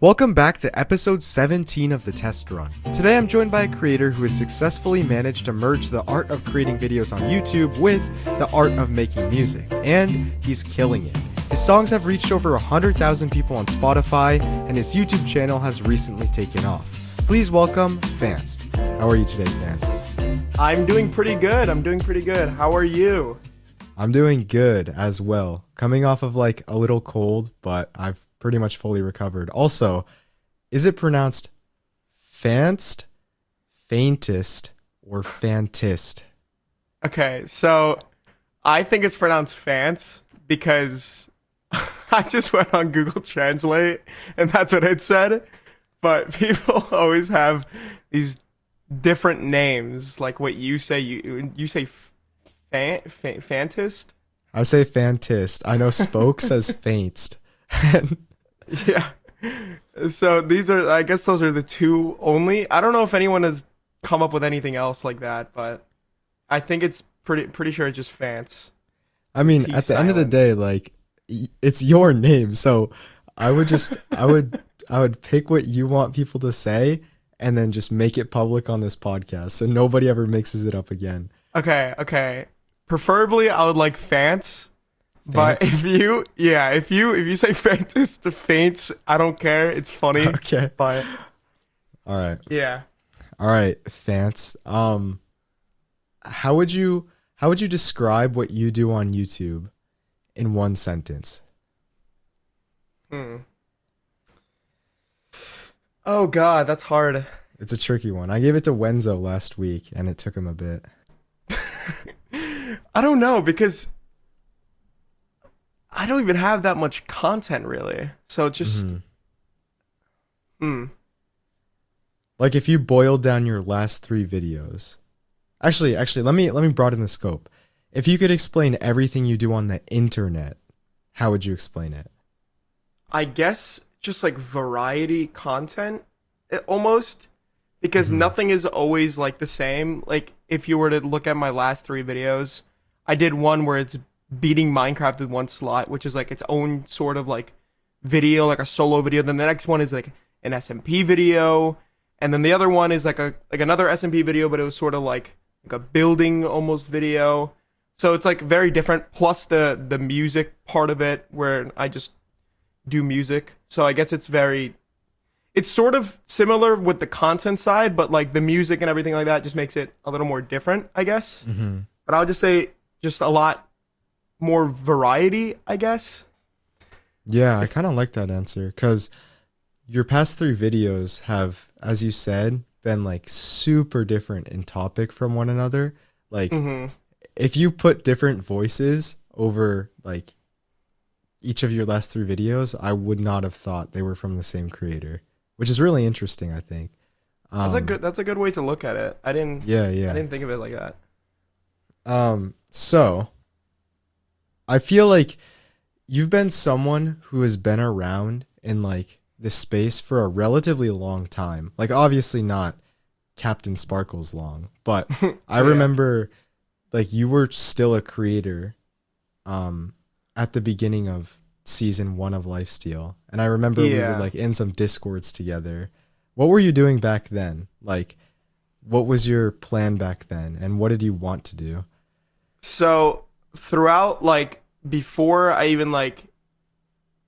Welcome back to episode 17 of the Test Run. Today I'm joined by a creator who has successfully managed to merge the art of creating videos on YouTube with the art of making music, and he's killing it. His songs have reached over 100,000 people on Spotify, and his YouTube channel has recently taken off. Please welcome Fantst. How are you today, Fantst? I'm doing pretty good. How are you? I'm doing good as well. Coming off of like a little cold, but I've pretty much fully recovered. Also, is it pronounced Fantst, Faintest, or Fantist? Okay, so I think it's pronounced Fantst because I just went on Google Translate and that's what it said. But people always have these different names, like what you say. You say Fantist? I say Fantist. I know Spoke says Faintst. Yeah. So I guess those are the two only. I don't know if anyone has come up with anything else like that, but I think it's pretty sure it's just Fantst. I mean, at the end of the day, like, it's your name, so I would pick what you want people to say and then just make it public on this podcast so nobody ever mixes it up again. Okay. Preferably I would like Fantst. But if you say Fantist to Faints, I don't care. It's funny. Okay. But all right. Yeah. All right, Fantst. How would you describe what you do on YouTube in one sentence? Oh God, that's hard. It's a tricky one. I gave it to Wenzo last week, and it took him a bit. I don't know because I don't even have that much content really. So just Like if you boiled down your last 3 videos. Actually, let me broaden the scope. If you could explain everything you do on the internet, how would you explain it? I guess just like variety content almost, because nothing is always like the same. Like if you were to look at my last 3 videos, I did one where it's beating Minecraft with one slot, which is like its own sort of like video, like a solo video. Then the next one is like an SMP video, and then the other one is like another SMP video, but it was sort of like a building almost video. So it's like very different. Plus the music part of it, where I just do music. So I guess it's sort of similar with the content side, but like the music and everything like that just makes it a little more different, I guess. But I would just say just a lot more variety, I guess. Yeah, I kind of like that answer because your past 3 videos have, as you said, been like super different in topic from one another. Like if you put different voices over like each of your last 3 videos, I would not have thought they were from the same creator, which is really interesting, I think. That's a good way to look at it. I didn't think of it like that. So I feel like you've been someone who has been around in like this space for a relatively long time. Like obviously not Captain Sparkle's long, but I remember like you were still a creator at the beginning of season 1 of Lifesteal. And I remember we were like in some Discords together. What were you doing back then? Like what was your plan back then and what did you want to do? So throughout, like, before I even like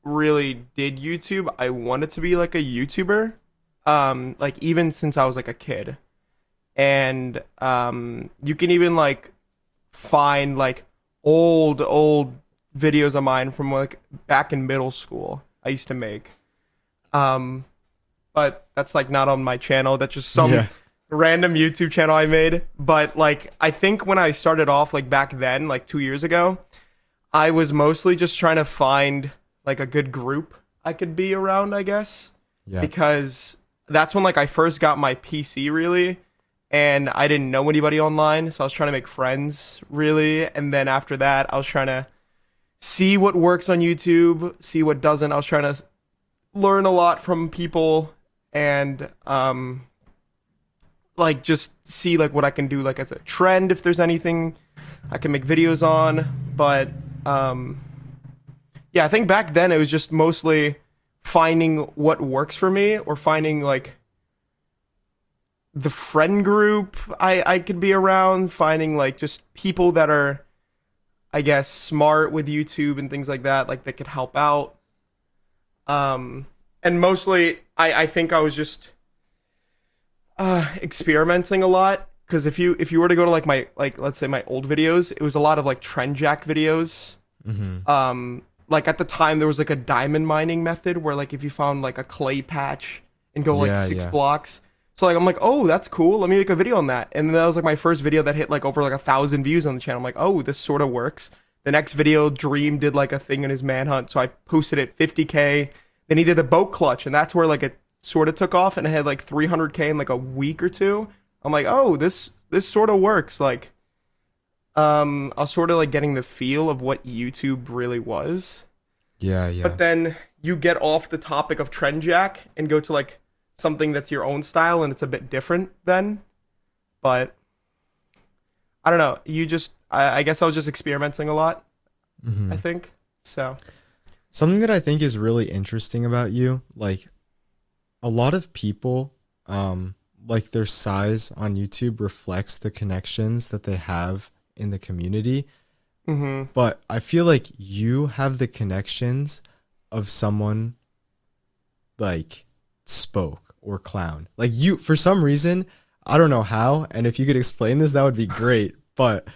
really did YouTube, I wanted to be like a YouTuber, like even since I was like a kid. And you can even like find like old videos of mine from like back in middle school I used to make, but that's like not on my channel. That's just some random YouTube channel I made. But like I think when I started off like back then, like 2 years ago, I was mostly just trying to find like a good group I could be around, I guess. Yeah. Because that's when like I first got my PC really, and I didn't know anybody online, so I was trying to make friends really. And then after that, I was trying to see what works on YouTube, see what doesn't. I was trying to learn a lot from people and like just see like what I can do like as a trend, if there's anything I can make videos on. But yeah, I think back then it was just mostly finding what works for me, or finding like the friend group I could be around, finding like just people that are, I guess, smart with YouTube and things like that could help out. And mostly I think I was just experimenting a lot, because if you were to go to like my, like, let's say my old videos, it was a lot of like trend jack videos. Like at the time there was like a diamond mining method where like if you found like a clay patch and go like Yeah, 6 yeah. blocks. So like I'm like, oh, that's cool, let me make a video on that. And then that was like my first video that hit like over like 1,000 views on the channel. I'm like, oh, this sort of works. The next video, Dream did like a thing in his manhunt, so I posted it 50K. Then he did the boat clutch, and that's where like it sort of took off, and it had like 300K in like a week or two. I'm like, oh, this sort of works. Like, I was sort of like getting the feel of what YouTube really was. Yeah, yeah. But then you get off the topic of trend jack and go to like something that's your own style, and it's a bit different then. But I don't know. I guess I was just experimenting a lot, I think. So, Something that I think is really interesting about you, like a lot of people, like their size on YouTube reflects the connections that they have in the community. But I feel like you have the connections of someone like Spoke or Clown. Like you, for some reason, I don't know how, and if you could explain this, that would be great. But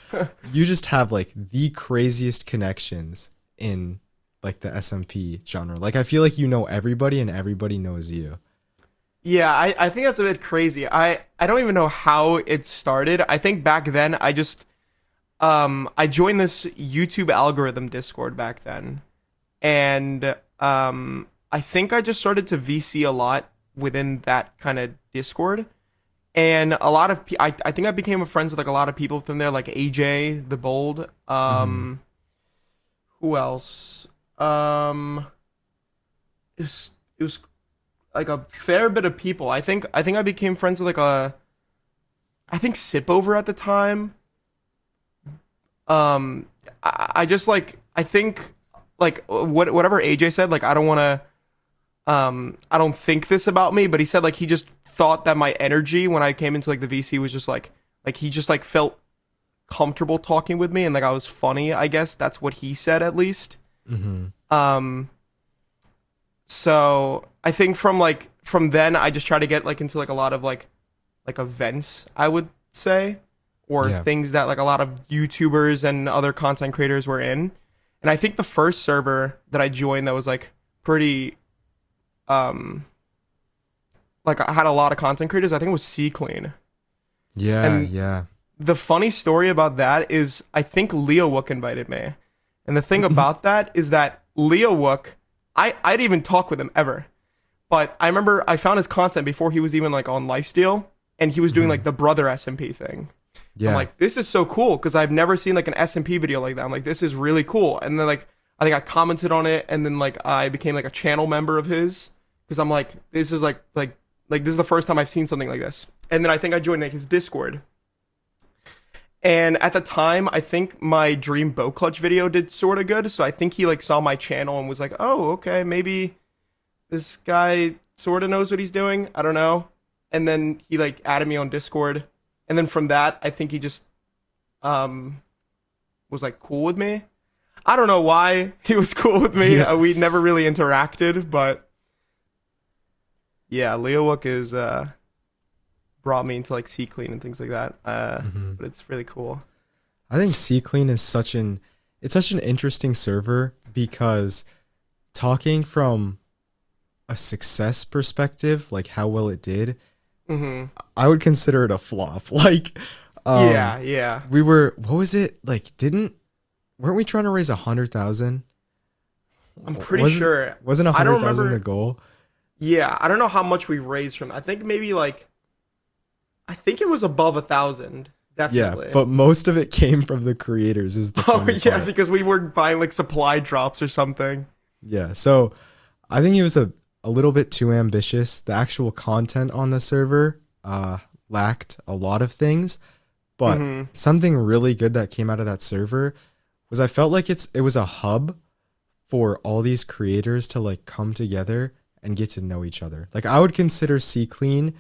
you just have like the craziest connections in like the SMP genre. Like I feel like you know everybody and everybody knows you. yeah, I think that's a bit crazy. I don't even know how it started. I think back then I just I joined this YouTube algorithm Discord back then. And I think I just started to VC a lot within that kind of Discord. And a lot of I think I became friends with like a lot of people from there, like AJ the Bold. Who else? It was like a fair bit of people. I think I became friends with like I think Sipover at the time. I just like, I think like whatever AJ said, like I don't want to I don't think this about me, but he said like he just thought that my energy when I came into like the VC was just like he just like felt comfortable talking with me, and like I was funny, I guess that's what he said at least. So I think from then I just try to get like into like a lot of like events, I would say, or Yeah. things that like a lot of YouTubers and other content creators were in. And I think the first server that I joined that was like pretty like I had a lot of content creators, I think it was C Clean. Yeah, And yeah. the funny story about that is I think Leo Wook invited me. And the thing about that is that Leo Wook, I didn't even talk with him ever. But I remember I found his content before he was even like on Lifesteal, and he was doing like the brother SMP thing. Yeah. I'm like, this is so cool, because I've never seen like an SMP video like that. I'm like, this is really cool. And then like I think I commented on it, and then like I became like a channel member of his, because I'm like, this is like this is the first time I've seen something like this. And then I think I joined like his Discord. And at the time, I think my Dream Bow Clutch video did sort of good. So I think he like saw my channel and was like, oh, okay, maybe this guy sort of knows what he's doing. I don't know. And then he like added me on Discord. And then from that, I think he just was like cool with me. I don't know why he was cool with me. Yeah. We never really interacted, but yeah, Leo Wook is brought me into like C Clean and things like that. But it's really cool. I think C Clean is such an interesting server, because talking from a success perspective, like how well it did, I would consider it a flop. Like, Yeah. we were, what was it? Like, weren't we trying to raise 100,000? I'm pretty sure. Wasn't I don't 100,000 remember. the goal? Yeah, I don't know how much we raised from. I think maybe like, I think it was above 1,000. Definitely. Yeah, but most of it came from the creators is the oh funny yeah, part. because we were buying like supply drops or something. Yeah, so I think it was a little bit too ambitious. The actual content on the server lacked a lot of things, but something really good that came out of that server was I felt like it was a hub for all these creators to like come together and get to know each other. Like I would consider C Clean,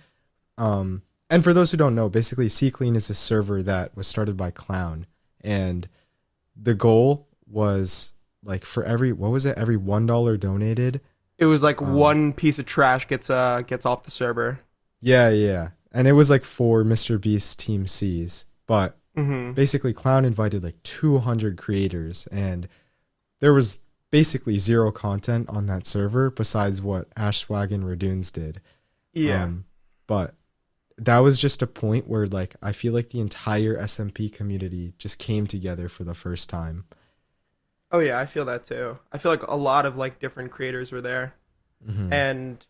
and for those who don't know, basically C Clean is a server that was started by Clown, and the goal was like for every what was it every $1 donated. It was like one piece of trash gets off the server. Yeah, yeah, and it was like for Mr. Beast's Team C's, but basically Clown invited like 200 creators, and there was basically zero content on that server besides what Ashwag and Radoons did. Yeah. But that was just a point where like I feel like the entire SMP community just came together for the first time. Oh yeah, I feel that too. I feel like a lot of like different creators were there. And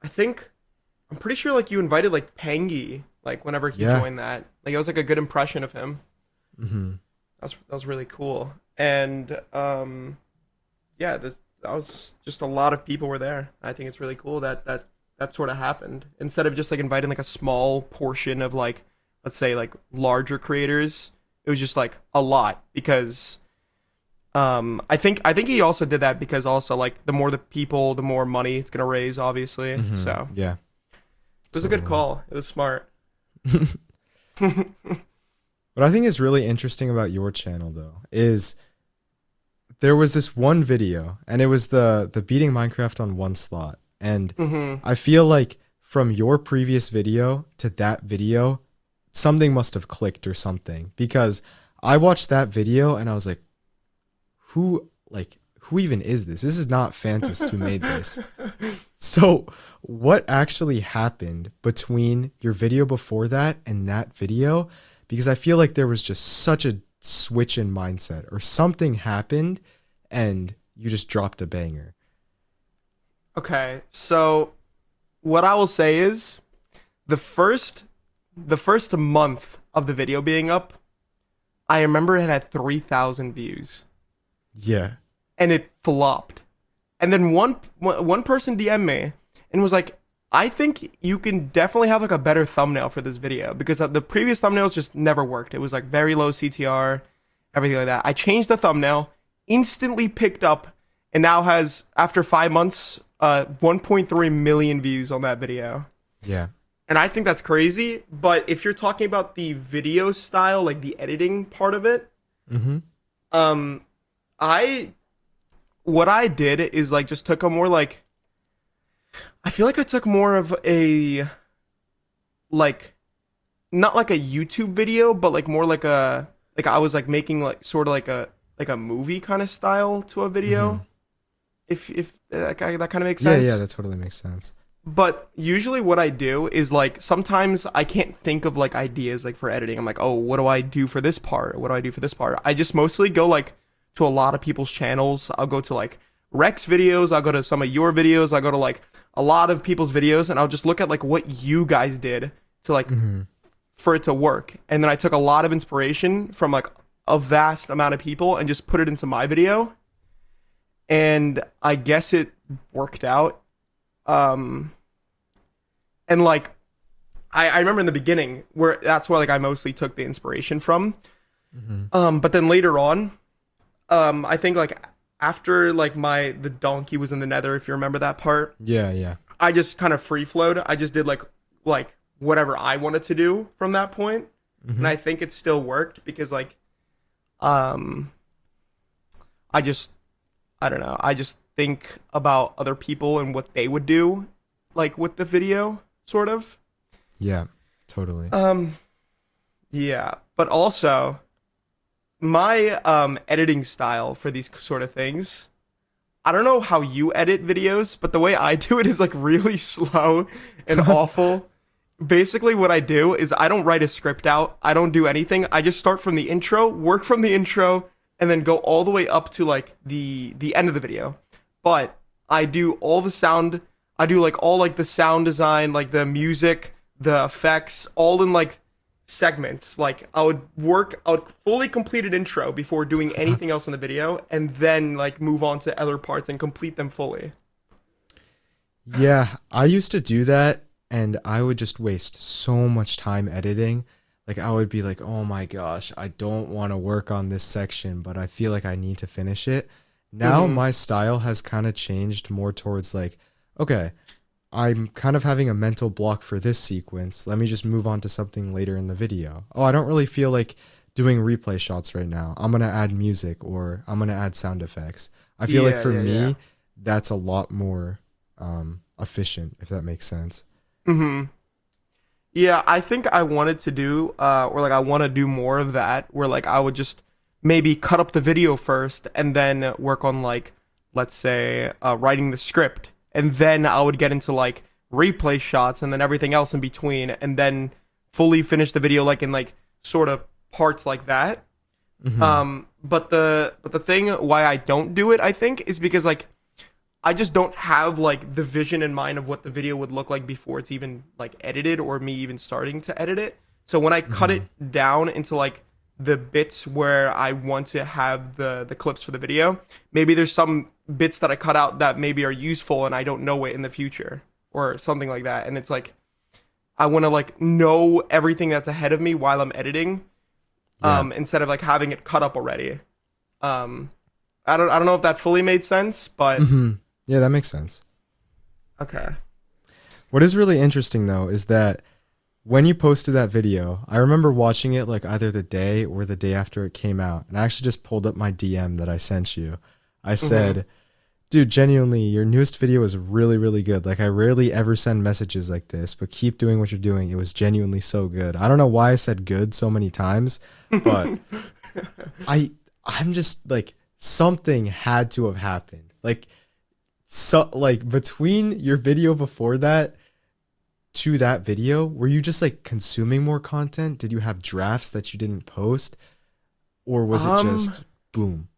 I'm pretty sure like you invited like Pengy like whenever he joined that. Like it was like a good impression of him. That was really cool. And yeah, that was just a lot of people were there. I think it's really cool that sort of happened instead of just like inviting like a small portion of like, let's say like larger creators. It was just like a lot because I think he also did that because also like the more the people, the more money it's gonna raise, obviously. So yeah, it was a good call. It was smart. What I think is really interesting about your channel though is there was this one video, and it was the beating Minecraft on one slot. And I feel like from your previous video to that video, something must have clicked or something, because I watched that video and I was like, who even is this? This is not Fantst who made this. So what actually happened between your video before that and that video? Because I feel like there was just such a switch in mindset, or something happened and you just dropped a banger. Okay, so what I will say is the first month of the video being up, I remember it had 3,000 views. Yeah. And it flopped. And then one person DM'd me and was like, I think you can definitely have like a better thumbnail for this video, because the previous thumbnails just never worked. It was like very low CTR, everything like that. I changed the thumbnail, instantly picked up, and now has, after 5 months, 1.3 million views on that video. Yeah. And I think that's crazy. But if you're talking about the video style, like the editing part of it, what I did is like just took a more like, I feel like I took more of a, like, not like a YouTube video, but like more like a, like I was like making like sort of like a movie kind of style to a video. If that kind of makes sense. Yeah, that totally makes sense. But usually what I do is like sometimes I can't think of like ideas like for editing. I'm like, oh, what do I do for this part? What do I do for this part? I just mostly go like to a lot of people's channels. I'll go to like Rex videos. I'll go to some of your videos. I'll go to like a lot of people's videos, and I'll just look at like what you guys did to like for it to work. And then I took a lot of inspiration from like a vast amount of people and just put it into my video. And I guess it worked out. And like I remember in the beginning where that's where like I mostly took the inspiration from. But then later on, I think like after like the donkey was in the nether, if you remember that part. Yeah. I just kind of free flowed. I just did like whatever I wanted to do from that point. And I think it still worked because like I don't know. I just think about other people and what they would do, like with the video, sort of. Yeah, totally. Yeah, but also my editing style for these sort of things, I don't know how you edit videos, but the way I do it is like really slow and awful. Basically what I do is I don't write a script out. I don't do anything. I just start from the intro, work from the intro, and then go all the way up to like the end of the video. But I do all the sound. I do like all like the sound design, like the music, the effects, all in like segments. Like I would fully complete an intro before doing anything else in the video, and then like move on to other parts and complete them fully. Yeah, I used to do that, and I would just waste so much time editing. Like I would be like, oh my gosh, I don't want to work on this section, but I feel like I need to finish it. Now my style has kind of changed more towards like, okay, I'm kind of having a mental block for this sequence. Let me just move on to something later in the video. Oh, I don't really feel like doing replay shots right now. I'm going to add music or I'm going to add sound effects. I feel like Yeah, for yeah, yeah. me, that's a lot more efficient, if that makes sense. Hmm. Yeah, I think I wanted to do, or like I want to do more of that, where like I would just maybe cut up the video first and then work on like, let's say, writing the script, and then I would get into like replay shots and then everything else in between, and then fully finish the video like in like sort of parts like that. Hmm. But the thing why I don't do it, I think, is because like I just don't have like the vision in mind of what the video would look like before it's even like edited or me even starting to edit it. So when I cut Hmm. it down into like the bits where I want to have the clips for the video, maybe there's some bits that I cut out that maybe are useful and I don't know it in the future or something like that. And it's like I want to like know everything that's ahead of me while I'm editing, Yeah. instead of like having it cut up already. Um, I don't know if that fully made sense, but Hmm. Yeah, that makes sense. okay. What is really interesting though is that when you posted that video, I remember watching it like either the day or the day after it came out. And I actually just pulled up my DM that I sent you. I Hmm. said, dude, genuinely, your newest video is really, really good. Like, I rarely ever send messages like this, but keep doing what you're doing. It was genuinely so good. I don't know why I said good so many times, but I, I'm just like, something had to have happened. Like, so, like, between your video before that to that video, were you just like consuming more content? Did you have drafts that you didn't post? Or was it um, just boom?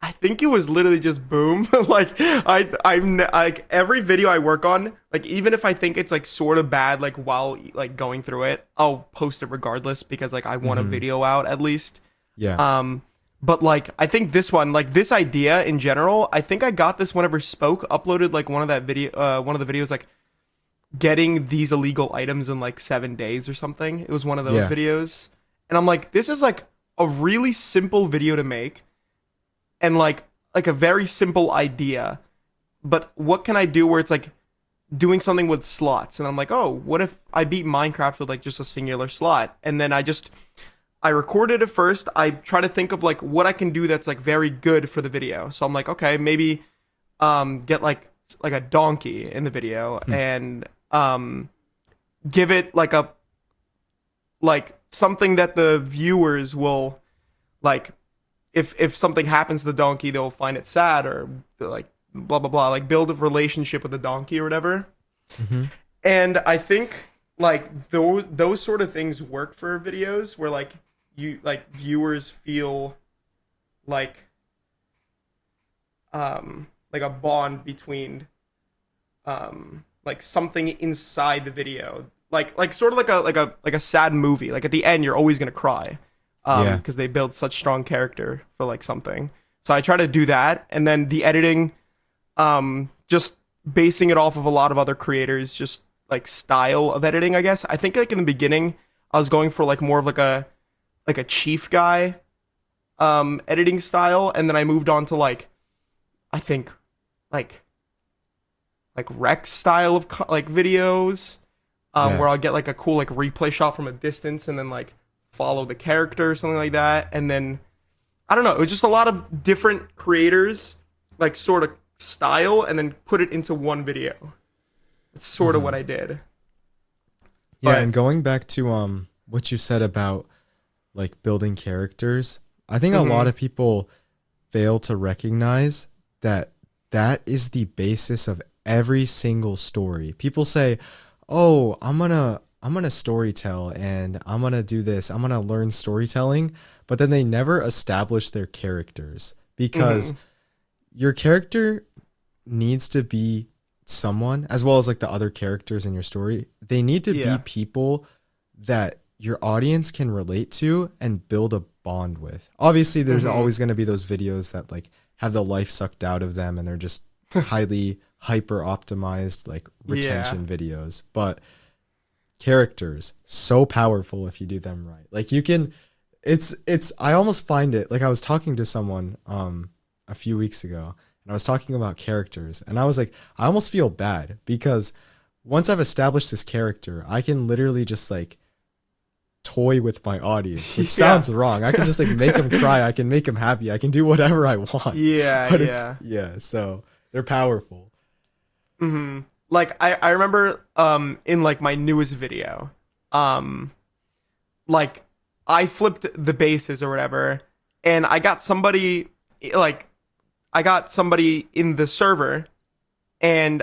I think it was literally just boom. Like like every video I work on, like even if I think it's like sort of bad, like while like going through it, I'll post it regardless because like I want a Hmm. video out at least. Yeah. Um, but like I think this one, like this idea in general, I think I got this whenever Spoke uploaded like one of the videos like getting these illegal items in like 7 days or something. It was one of those Yeah. videos, and I'm like, this is like a really simple video to make and like a very simple idea, but what can I do where it's like doing something with slots? And I'm like, oh, what if I beat Minecraft with like just a singular slot? And then I recorded it first. I try to think of like what I can do that's like very good for the video. So I'm like, okay, maybe get like a donkey in the video Hmm. and give it like something that the viewers will like. If something happens to the donkey, they'll find it sad or like blah blah blah. Like build a relationship with the donkey or whatever. Hmm. And I think like those sort of things work for videos where like you like viewers feel like like a bond between like something inside the video, like sort of like a sad movie. Like at the end, you're always gonna cry, Yeah. because they build such strong character for like something. So I try to do that, and then the editing, just basing it off of a lot of other creators, just like style of editing. I guess I think like in the beginning, I was going for like more of like a chief guy editing style, and then I moved on to like I think like Rex style of like videos, Yeah. where I'll get like a cool like replay shot from a distance and then like follow the character or something like that. And then I don't know, it was just a lot of different creators like sort of style and then put it into one video. That's sort of what Hmm. I did. Yeah, But and going back to what you said about like building characters, I think a lot mhm, of people fail to recognize that that is the basis of every single story. People say, "Oh, I'm gonna storytell and I'm gonna do this. I'm gonna learn storytelling," but then they never establish their characters because mhm, your character needs to be someone as well as like the other characters in your story. They need to be yeah, people that your audience can relate to and build a bond with. Obviously, there's mhm, always going to be those videos that like have the life sucked out of them and they're just highly hyper optimized like yeah, retention videos, but characters so powerful if you do them right. Like you can I almost find it like I was talking to someone a few weeks ago and I was talking about characters, and I was like, I almost feel bad because once I've established this character, I can literally just like toy with my audience, which sounds wrong. I can just like make them cry. I can make them happy. I can do whatever I want. Yeah, but yeah. so they're powerful. Mm-hmm. Like I remember in like my newest video, like I flipped the bases or whatever, and I got somebody in the server, and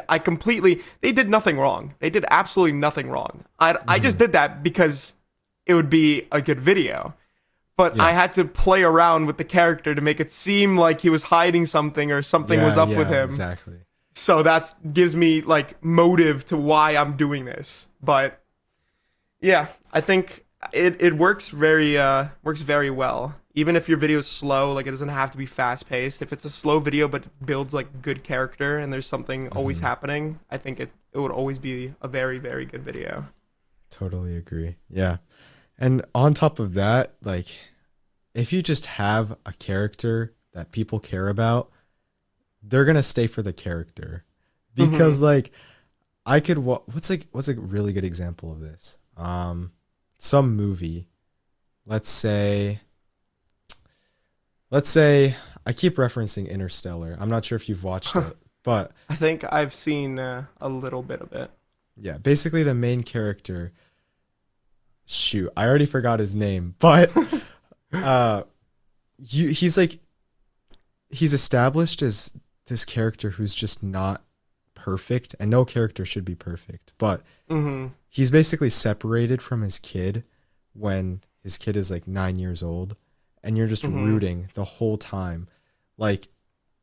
they did nothing wrong. They did absolutely nothing wrong. I just did that because it would be a good video. But I had to play around with the character to make it seem like he was hiding something or something was up with him. Exactly. So that gives me like motive to why I'm doing this. But yeah, I think it works very well. Even if your video is slow, like it doesn't have to be fast paced. If it's a slow video but builds like good character and there's something always happening, I think it would always be a very, very good video. Totally agree. Yeah. And on top of that, like if you just have a character that people care about, they're going to stay for the character. Because like I could what's a really good example of this? Some movie. Let's say I keep referencing Interstellar. I'm not sure if you've watched it, but I think I've seen a little bit of it. Yeah, basically the main character, shoot, I already forgot his name, but he's established as this character who's just not perfect, and no character should be perfect, but he's basically separated from his kid when his kid is like 9 years old, and you're just rooting the whole time. Like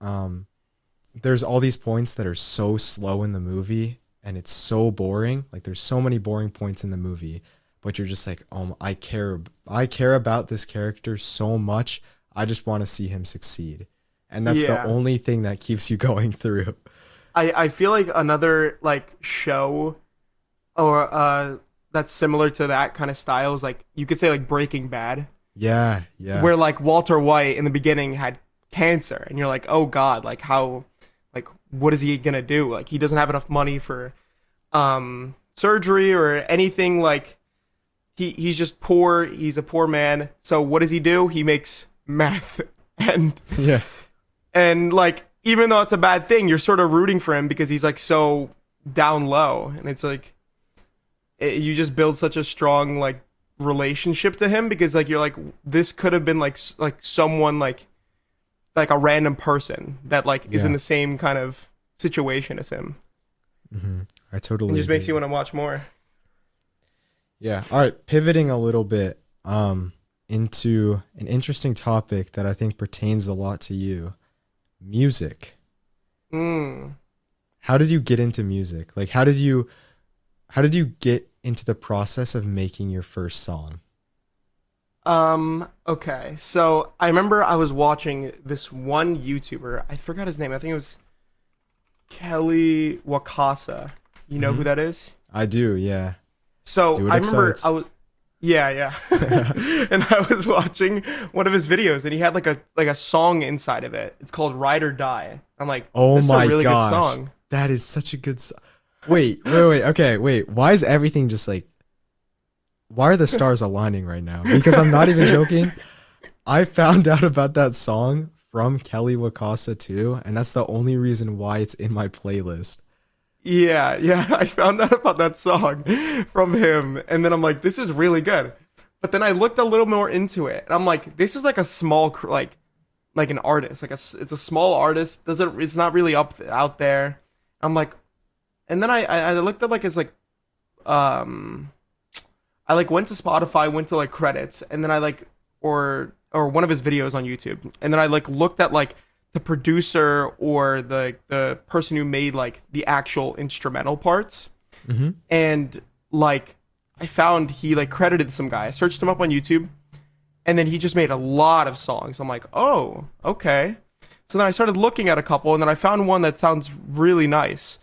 there's all these points that are so slow in the movie and it's so boring. Like there's so many boring points in the movie, but you're just like, oh, I care about this character so much. I just want to see him succeed. And that's the only thing that keeps you going through. I feel like another like show or that's similar to that kind of style is like, you could say like Breaking Bad. Yeah. Where like Walter White in the beginning had cancer, and you're like, oh God, like how, like what is he gonna do? Like he doesn't have enough money for surgery or anything. Like he's just poor. He's a poor man. So what does he do? He makes meth, and like even though it's a bad thing, you're sort of rooting for him because he's like so down low, and it's like you just build such a strong like relationship to him because like you're like, this could have been like someone like a random person that like is in the same kind of situation as him. I totally it just makes you want to watch more. Yeah. All right, pivoting a little bit into an interesting topic that I think pertains a lot to you: music. How did you get into music? Like how did you get into the process of making your first song? Okay. So I remember I was watching this one YouTuber. I forgot his name. I think it was Kelly Wakasa. You know who that is? I do, yeah. So I remember I was and I was watching one of his videos, and he had like a song inside of it. It's called Ride or Die. I'm like, oh this my is a really gosh, good song. That is such a good song. Wait. Okay, wait. Why is everything just like... Why are the stars aligning right now? Because I'm not even joking. I found out about that song from Kelly Wakasa too, and that's the only reason why it's in my playlist. Yeah. I found out about that song from him, and then I'm like, this is really good. But then I looked a little more into it, and I'm like, this is like a small like an artist. It's a small artist. It's not really out there. I'm like. And then I looked at like his like I like went to Spotify, went to like credits, and then I like or one of his videos on YouTube, and then I like looked at like the producer or the person who made like the actual instrumental parts, and like I found he like credited some guy. I searched him up on YouTube, and then he just made a lot of songs. I'm like, oh, okay. So then I started looking at a couple, and then I found one that sounds really nice.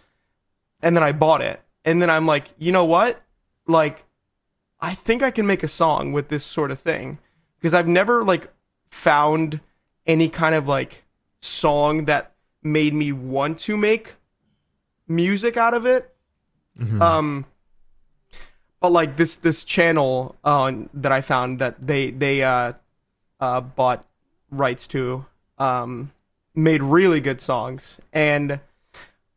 And then I bought it. And then I'm like, you know what? Like, I think I can make a song with this sort of thing. Because I've never, like, found any kind of, like, song that made me want to make music out of it. Hmm. But like this channel that I found that they bought rights to made really good songs, and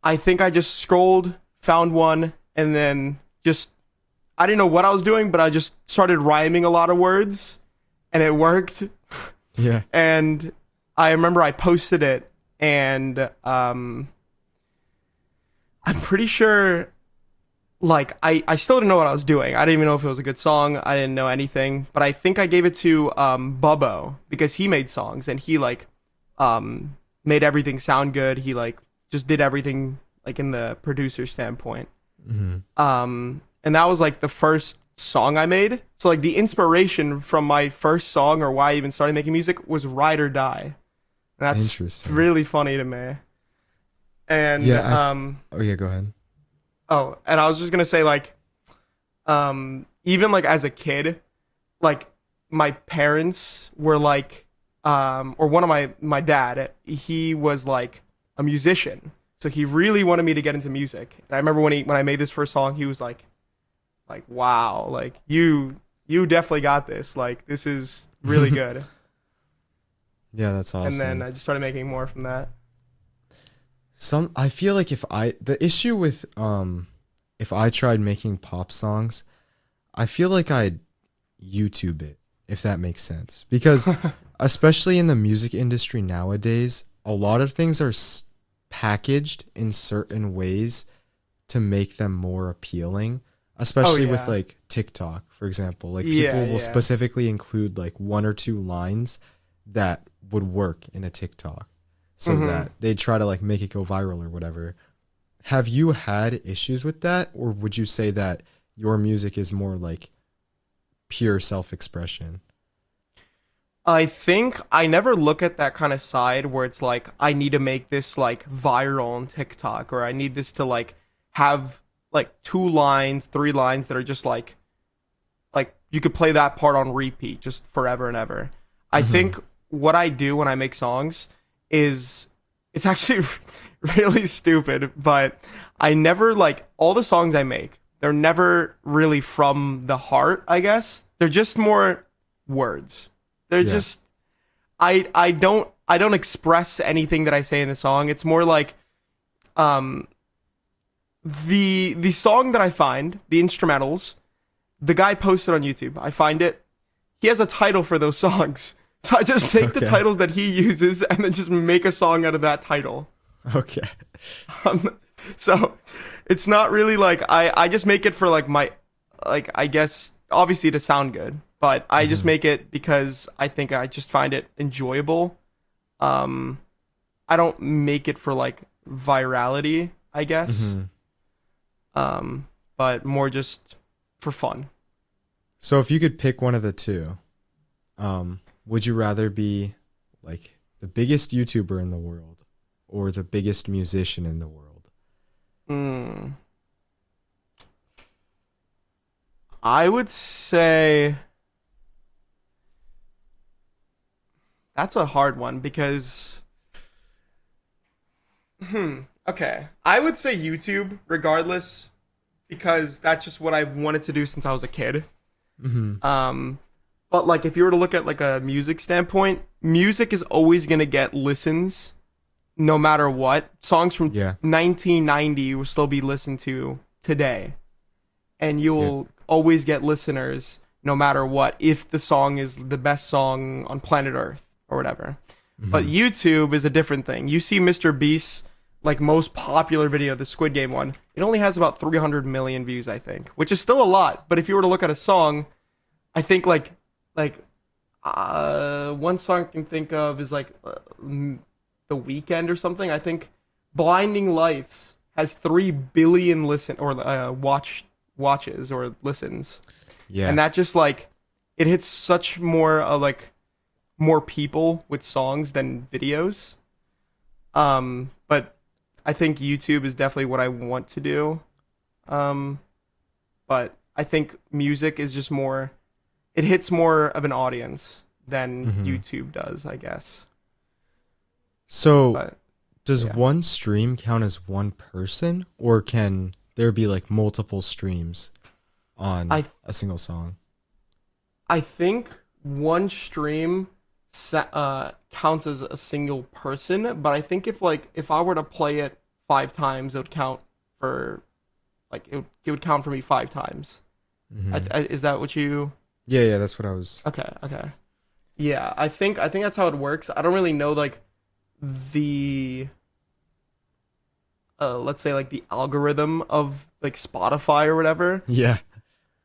I think I just scrolled, found one, and then just I didn't know what I was doing, but I just started rhyming a lot of words, and it worked. Yeah. And I remember I posted it, and I'm pretty sure like I still didn't know what I was doing. I didn't even know if it was a good song. I didn't know anything. But I think I gave it to Bubbo because he made songs and he like made everything sound good. He like just did everything like in the producer standpoint. Hmm. And that was like the first song I made. So like the inspiration from my first song or why I even started making music was Ride or Die. And that's Interesting. really funny to me. And Yeah. Oh yeah. Go ahead. oh, and I was just gonna say like, even like as a kid, like my parents were like, or one of my dad, he was like a musician, so he really wanted me to get into music. And I remember when I made this first song, he was like wow, like you definitely got this, like this is really good. Yeah, that's And then awesome. I just started making more from that. I feel like the issue with if I tried making pop songs, I feel like I'd YouTube it, if that makes sense. Because especially in the music industry nowadays, a lot of things are packaged in certain ways to make them more appealing, Oh especially with yeah, like TikTok, for example. Like yeah, people will yeah. specifically include like one or two lines that would work in a TikTok so Hmm. that they try to like make it go viral or whatever. Have you had issues with that, or would you say that your music is more like pure self-expression? I think I never look at that kind of side where it's like I need to make this like viral on TikTok or I need this to like have like two lines, three lines that are just like you could play that part on repeat just forever and ever. I Hmm. think what I do when I make songs is it's actually really stupid, but I never like all the songs I make, they're never really from the heart, I guess. They're just more words. They're Yeah. just I don't express anything that I say in the song. It's more like um the song that I find, the instrumentals, the guy posted on YouTube. I find it. He has a title for those songs. So I just take the Okay. titles that he uses and then just make a song out of that title. Okay. Um, so it's not really like I just make it for like my like I guess obviously to sound good, but I just Hmm. make it because I think I just find it enjoyable. Um, I don't make it for like virality, I guess. Hmm. Um, but more just for fun. So if you could pick one of the two, would you rather be like the biggest YouTuber in the world or the biggest musician in the world? Mm. I would say that's a hard one because okay. I would say YouTube regardless because that's just what I've wanted to do since I was a kid. Hmm. Um but like if you were to look at like a music standpoint, music is always going to get listens no matter what. Songs from Yeah. 1990 will still be listened to today and Yeah. you'll always get listeners no matter what if the song is the best song on planet Earth or whatever. But Hmm. YouTube is a different thing. You see Mr. Beast's like most popular video, the Squid Game one. It only has about 300 million views, I think, which is still a lot. But if you were to look at a song, I think one song I can think of is like The Weekend or something. I think Blinding Lights has 3 billion listen or watches or listens, Yeah. and that just like it hits such more like more people with songs than videos. But I think YouTube is definitely what I want to do. Um, but I think music is just more. It hits more of an audience than Hmm. YouTube does, I guess. So But Does Yeah. one stream count as one person, or can there be like multiple streams on I a single song? I think one stream counts as a single person, but I think if I were to play it 5 times, it would count for like it would count for me 5 times. Hmm. Is that what you? Yeah, yeah, that's what I was. Okay, okay. Yeah, I think that's how it works. I don't really know like the let's say like the algorithm of like Spotify or whatever. Yeah.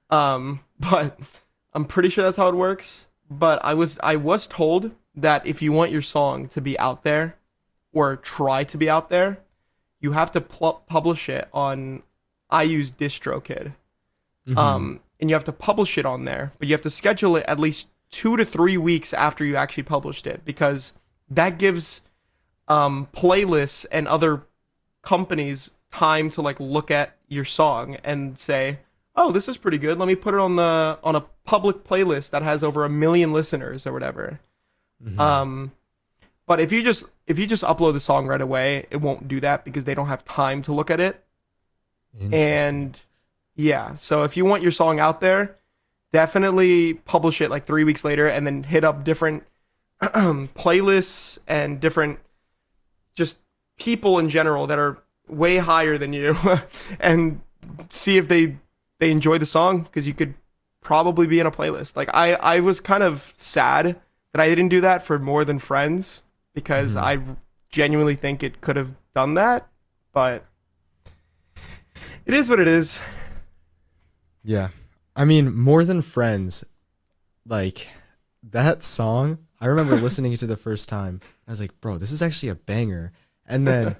But I'm pretty sure that's how it works. But I was told that if you want your song to be out there or try to be out there, you have to publish it on. I use DistroKid. Hmm. And you have to publish it on there, but you have to schedule it at least 2 to 3 weeks after you actually published it because that gives playlists and other companies time to like look at your song and say, "Oh, this is pretty good. Let me put it on a public playlist that has over 1 million listeners or whatever." Hmm. Um, but if you just upload the song right away, it won't do that because they don't have time to look at it. Interesting. And yeah, so if you want your song out there, definitely publish it like 3 weeks later and then hit up different playlists and different just people in general that are way higher than you and see if they enjoy the song because you could probably be in a playlist. Like I was kind of sad that I didn't do that for More Than Friends because Hmm. I genuinely think it could have done that, but it is what it is. Yeah. I mean, More Than Friends, like that song, I remember listening to it the first time. I was like, bro, this is actually a banger. And then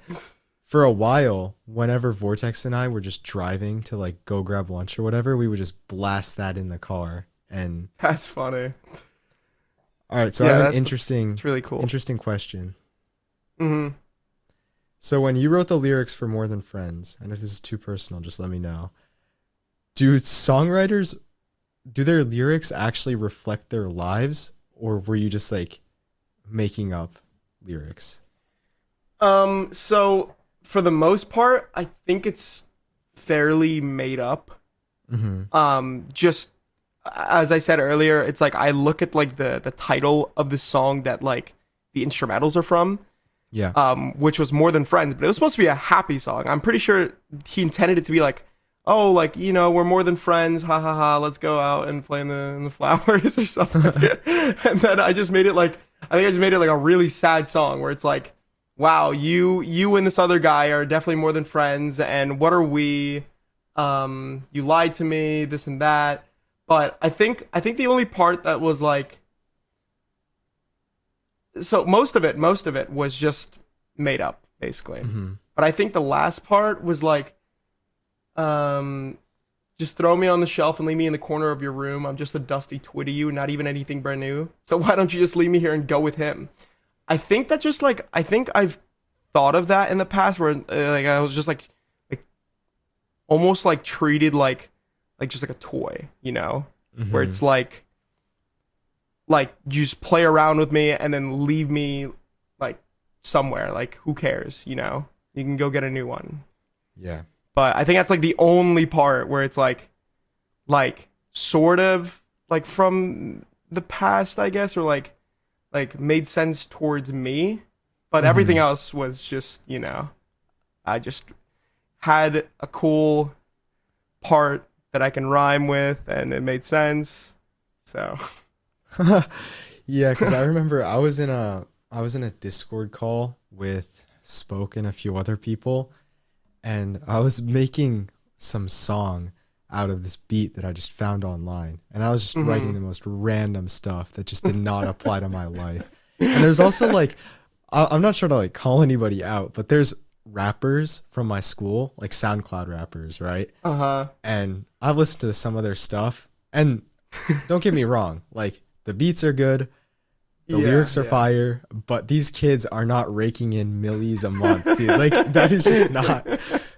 for a while, whenever Vortex and I were just driving to like go grab lunch or whatever, we would just blast that in the car. And That's funny. all right, so I Yeah, have an that's interesting it's really cool. interesting question. Hmm. So when you wrote the lyrics for More Than Friends, and if this is too personal, just let me know. Do songwriters do their lyrics actually reflect their lives, or were you just like making up lyrics? So for the most part, I think it's fairly made up. Mm-hmm. Just as I said earlier, it's like I look at like the title of the song that like the instrumentals are from, Yeah. which was More Than Friends, but it was supposed to be a happy song. I'm pretty sure he intended it to be like, oh, like we're more than friends, ha ha ha. Let's go out and play in the flowers or something. And then I just made it like I think I just made it like a really sad song where it's like, wow, you and this other guy are definitely more than friends, and what are we? You lied to me, this and that. But I think the only part that was like so most of it was just made up basically. Mm-hmm. But I think the last part was like um, just throw me on the shelf and leave me in the corner of your room. I'm just a dusty toy to you, not even anything brand new. So why don't you just leave me here and go with him? I think that just like I think I've thought of that in the past where like I was just like almost like treated like just like a toy, where Mm-hmm. it's like you just play around with me and then leave me like somewhere. Like who cares, You can go get a new one. Yeah. But I think that's like the only part where it's like sort of like from the past, I guess, or like made sense towards me. But everything Mm-hmm. else was just, I just had a cool part that I can rhyme with and it made sense. So, Yeah, because I remember I was in a Discord call with Spoke and a few other people, and I was making some song out of this beat that I just found online, and I was just writing mhm. the most random stuff that just did not apply to my life. And there's also like, I'm not sure to like call anybody out, but there's rappers from my school, like SoundCloud rappers, right? Uh-huh. And I've listened to some of their stuff, and don't get me wrong, like the beats are good, the Yeah, lyrics are yeah. fire, but these kids are not raking in millis a month, dude. Like that is just not.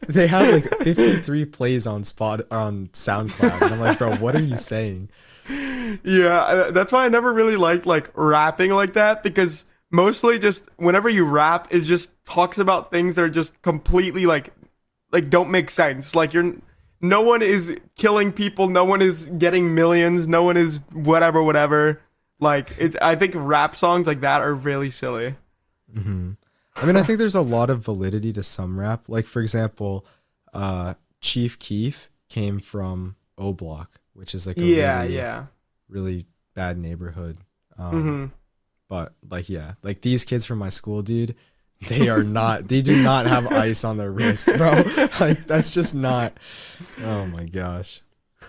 They have like 53 plays on SoundCloud, and I'm like, bro, what are you saying? Yeah, that's why I never really liked like rapping like that because mostly just whenever you rap, it just talks about things that are just completely like don't make sense. Like no one is killing people, no one is getting millions, no one is whatever. Like I think rap songs like that are really silly. Hmm. I mean, I think there's a lot of validity to some rap. Like for example, Chief Keef came from O Block, which is like a Yeah, really yeah. really bad neighborhood. Hmm. But like yeah, like these kids from my school, dude, they do not have ice on their wrist, bro. Like that's just not. Oh my gosh.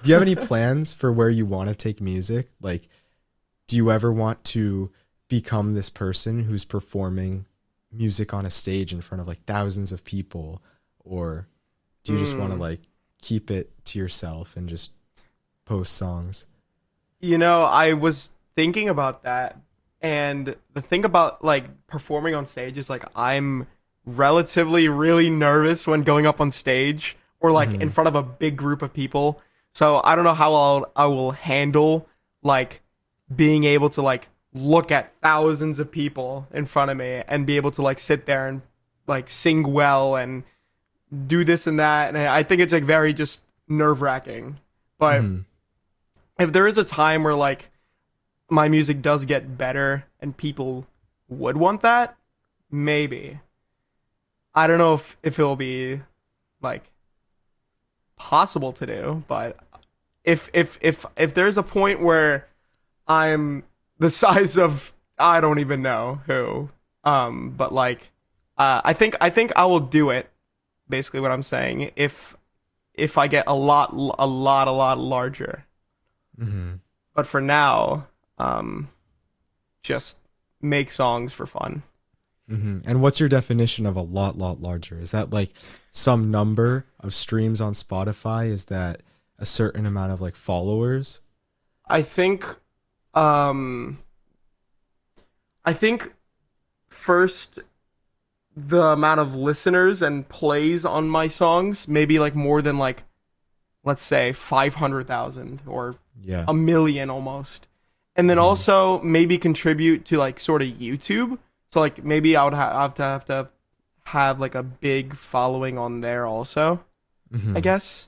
Do you have any plans for where you want to take music? Like, do you ever want to become this person who's performing music on a stage in front of like thousands of people, or do you just want to Mm. like keep it to yourself and just post songs? You know, I was thinking about that, and the thing about like performing on stage is like I'm relatively really nervous when going up on stage or like in Hmm. front of a big group of people. So I don't know how I will handle like being able to like look at thousands of people in front of me and be able to like sit there and like sing well and do this and that. And I think it's like very just nerve wracking. But Hmm. if there is a time where like my music does get better and people would want that, maybe. I don't know if it'll be like possible to do, but if there's a point where I'm the size of I don't even know who, but like I think I will do it. Basically, what I'm saying, if I get a lot larger. Hmm. But for now, um, just make songs for fun. Hmm. And what's your definition of a lot larger? Is that like some number of streams on Spotify? Is that a certain amount of like followers? I think, um, I think first the amount of listeners and plays on my songs, maybe like more than like let's say 500,000 or Yeah. a million almost. And then Hmm. also maybe contribute to like sort of YouTube. So like maybe I would have to have like a big following on there also, I Hmm. guess.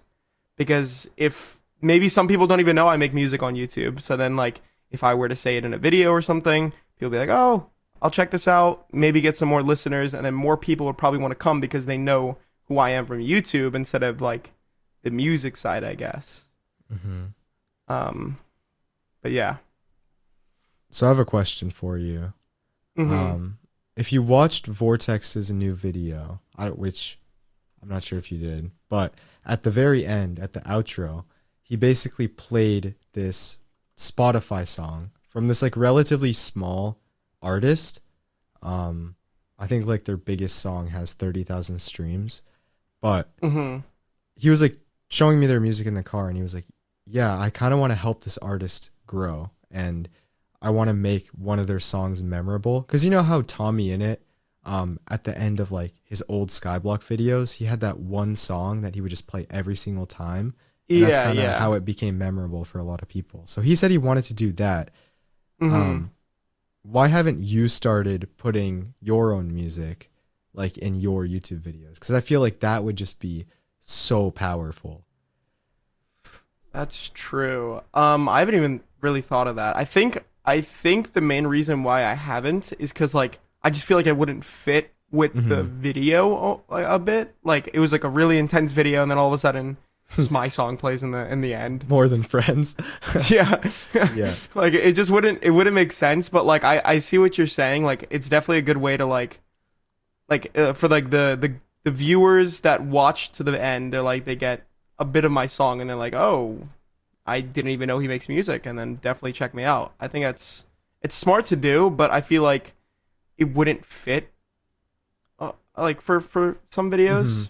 Because if maybe some people don't even know I make music on YouTube. So then like if I were to say it in a video or something, people would be like, "Oh, I'll check this out." Maybe get some more listeners and then more people would probably want to come because they know who I am from YouTube instead of like the music side, I guess. Hmm. Um but yeah. So I have a question for you. Mhm. Um, if you watched Vortex's new video, which I'm not sure if you did, but at the very end, at the outro, he basically played this Spotify song from this like relatively small artist. Um, I think like their biggest song has 30,000 streams, but Mhm. he was like showing me their music in the car and he was like, "Yeah, I kind of want to help this artist grow and I want to make one of their songs memorable." Cuz you know how Tommy in it at the end of like his old Skyblock videos, he had that one song that he would just play every single time, and that's Yeah, kind of yeah. how it became memorable for a lot of people. So he said he wanted to do that. Mhm. Um why haven't you started putting your own music like in your YouTube videos? Cuz I feel like that would just be so powerful. That's true. I haven't even really thought of that. I think the main reason why I haven't is cuz like I just feel like I wouldn't fit with the Mhm. video a bit. Like it was like a really intense video and then all of a sudden just my song plays in the end. More than friends. Yeah. Yeah. Like it wouldn't make sense, but like I see what you're saying. Like it's definitely a good way to for like the viewers that watch to the end, they're like they get a bit of my song and they're like, "Oh, I didn't even know he makes music," and then definitely check me out. I think it's smart to do, but I feel like it wouldn't fit like for some Hmm. videos.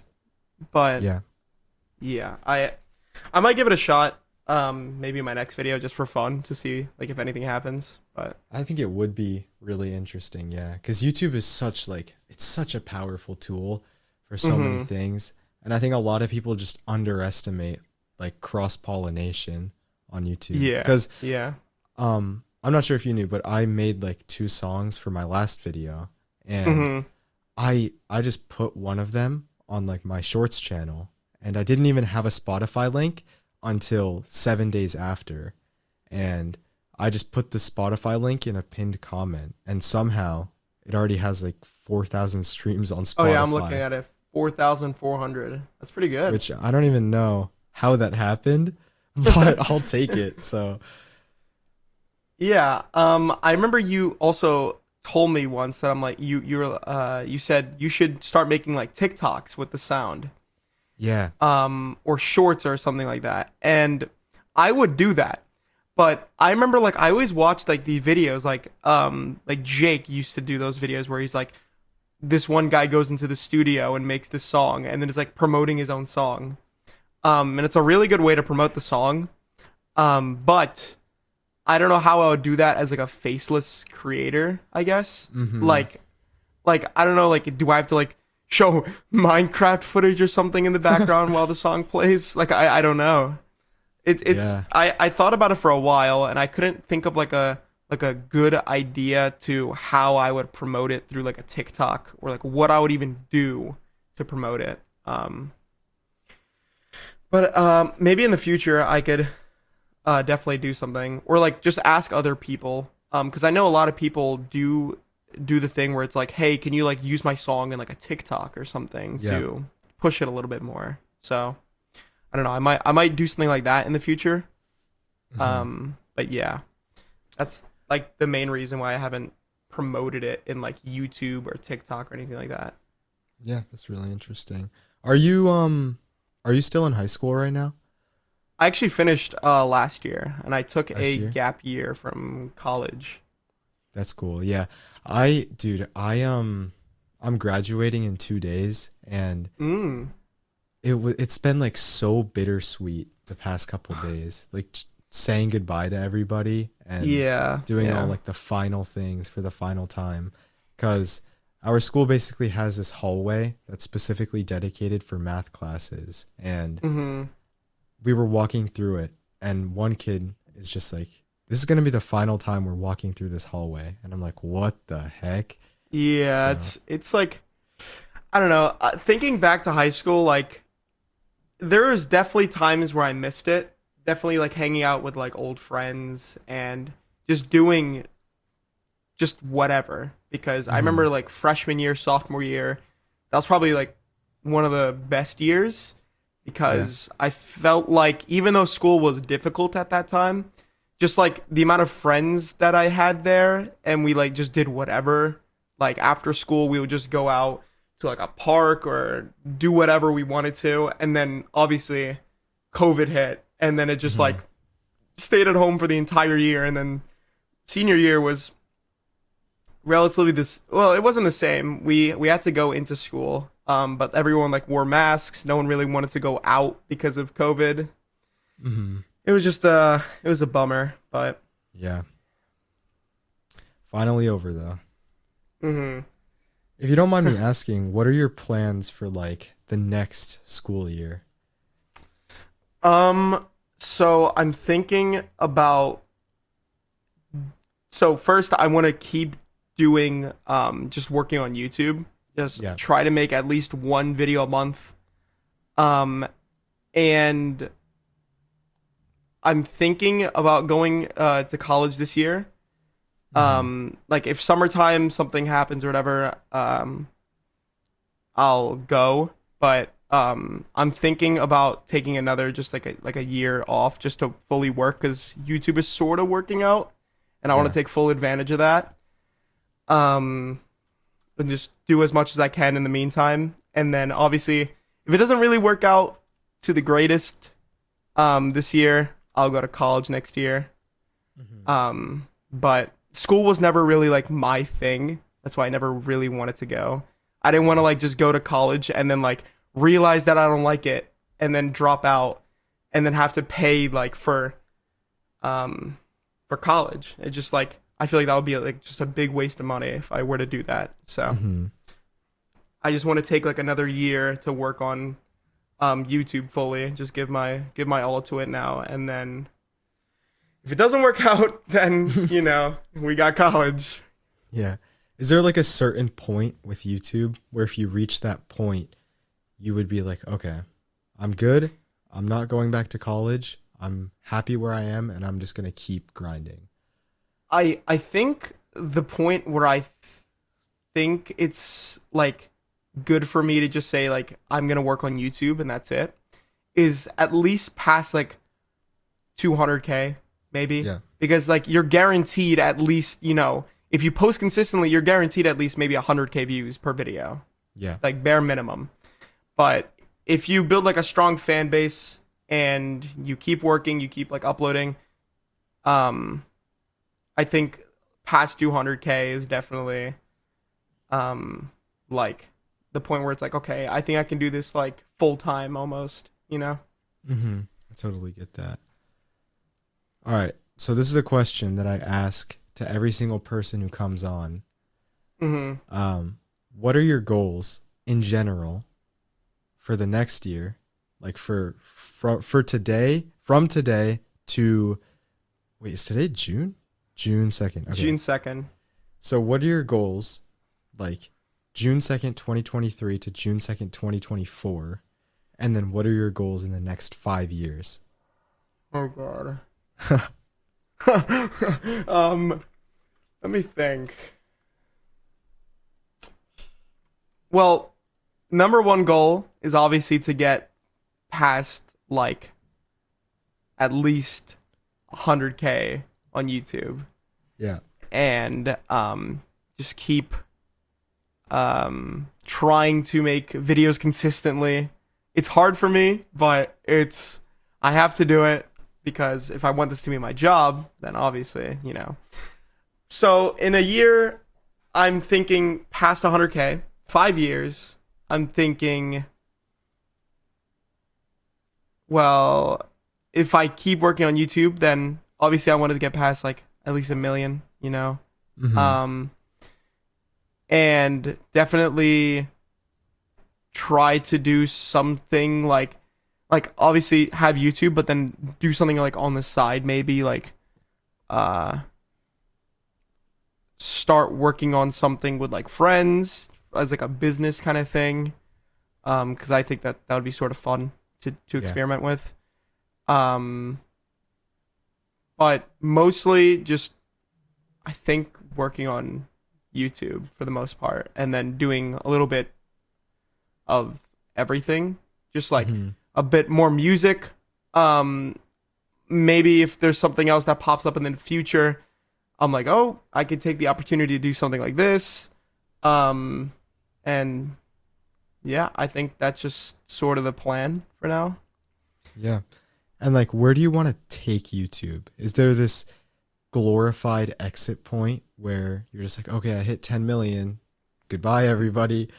But Yeah. yeah, I might give it a shot. Maybe in my next video just for fun to see like if anything happens. But I think it would be really interesting, yeah, because YouTube is such like it's such a powerful tool for so many mhm. things, and I think a lot of people just underestimate like cross pollination on YouTube Yeah. because Yeah. I'm not sure if you knew, but I made like 2 songs for my last video, and Hmm. I just put one of them on like my shorts channel, and I didn't even have a Spotify link until 7 days after. And I just put the Spotify link in a pinned comment, and somehow it already has like 4,000 streams on Oh yeah, I'm looking Spotify, at it. 4,400. That's pretty good. which I don't even know how that happened, but I'll take it. So, Yeah. I remember you also told me once that I'm like you said you should start making like TikToks with the sound. yeah. Or shorts or something like that. And I would do that. But I remember like I always watched like the videos like Jake used to do those videos where he's like this one guy goes into the studio and makes this song and then is like promoting his own song. And it's a really good way to promote the song. But I don't know how I would do that as like a faceless creator, I guess. Mm-hmm. Like I don't know, like do I have to like show Minecraft footage or something in the background while the song plays? Like I don't know. It's Yeah. I thought about it for a while and I couldn't think of like a good idea to how I would promote it through like a TikTok or like what I would even do to promote it. But maybe in the future I could definitely do something or like just ask other people because I know a lot of people do the thing where it's like, hey, can you like use my song in like a TikTok or something Yeah. to push it a little bit more. So I don't know, I might do something like that in the future. Hmm. But yeah, that's like the main reason why I haven't promoted it in like YouTube or TikTok or anything like that. Yeah, that's really interesting. Are you still in high school right now? I actually finished last year and I took Last a year? gap year from college. That's cool. Yeah. Dude, I'm graduating in 2 days, and Mm. it's been like so bittersweet the past couple days. Like saying goodbye to everybody and Yeah, doing all yeah. like the final things for the final time. Cause our school basically has this hallway that's specifically dedicated for math classes, and Mhm. we were walking through it, and one kid is just like, "This is gonna be the final time we're walking through this hallway," and I'm like, "What the heck?" Yeah, So, it's like I don't know. Thinking back to high school, like there was definitely times where I missed it. Definitely like hanging out with like old friends and just doing just whatever. Because I mhm, remember like freshman year, sophomore year, that was probably like one of the best years yeah, because I felt like even though school was difficult at that time, just like the amount of friends that I had there and we like just did whatever. Like after school, we would just go out to like a park or do whatever we wanted to. And then obviously COVID hit and then it just like mhm, stayed at home for the entire year. And then senior year was relatively this, well, it wasn't the same. We had to go into school. But everyone like wore masks. No one really wanted to go out because of COVID. mhm. It was just it was a bummer, but Yeah. Finally over though. mhm. If you don't mind me asking, what are your plans for like the next school year? Um, so I'm thinking about. So first, I want to keep doing just working on YouTube. Just Yeah. try to make at least one video a month. Um, and I'm thinking about going to college this year. Mhm. Like if summertime something happens or whatever, I'll go. But I'm thinking about taking another just like a year off just to fully work because YouTube is sort of working out, and I want to Yeah. take full advantage of that. Um, and just do as much as I can in the meantime, and then obviously if it doesn't really work out to the greatest this year, I'll go to college next year. Mhm. But school was never really like my thing. That's why I never really wanted to go. I didn't want to Yeah. like just go to college and then like realize that I don't like it and then drop out and then have to pay like um for college. It just like I feel like that would be like just a big waste of money if I were to do that. So Mhm. I just want to take like another year to work on YouTube fully. Just give my all to it now and then If it doesn't work out, then, you know, we got college. Yeah. Is there like a certain point with YouTube where if you reach that point, you would be like, okay, I'm good. I'm not going back to college. I'm happy where I am, and I'm just going to keep grinding. I think the point where I think it's like good for me to just say like I'm gonna work on YouTube and that's it is at least past like 200K maybe, Yeah. because like you're guaranteed at least, you know, if you post consistently you're guaranteed at least maybe 100K views per video, Yeah. like bare minimum. But if you build like a strong fan base and you keep working, you keep like uploading, I think past 200K is definitely like the point where it's like, okay, I think I can do this like full time almost, you know? I totally get that. All right. So this is a question that I ask to every single person who comes on. What are your goals in general for the next year? Like for today, from today to, wait, is today June? June 2nd. Okay. June 2nd. So what are your goals like June 2nd, 2023 to June 2nd, 2024? And then what are your goals in the next 5 years? Oh god. Let me think. Well, number one goal is obviously to get past like at least 100K on YouTube. Yeah. And just keep trying to make videos consistently. It's hard for me, but I have to do it because if I want this to be my job, then obviously, you know. So in a year, I'm thinking past 100K. 5 years, I'm thinking, well, if I keep working on YouTube, then obviously I wanted to get past like at least 1 million, you know. And definitely try to do something like obviously have YouTube, but then do something like on the side, maybe like start working on something with like friends as like a business kind of thing, because I think that would be sort of fun to experiment with. But mostly just I think working on YouTube for the most part, and then doing a little bit of everything, just like a bit more music. Maybe if there's something else that pops up in the future, I'm like, oh, I could take the opportunity to do something like this. And yeah, I think that's just sort of the plan for now. Yeah. And like, where do you want to take YouTube? Is there this glorified exit point where you're just like, okay, I hit 10 million. Goodbye, everybody.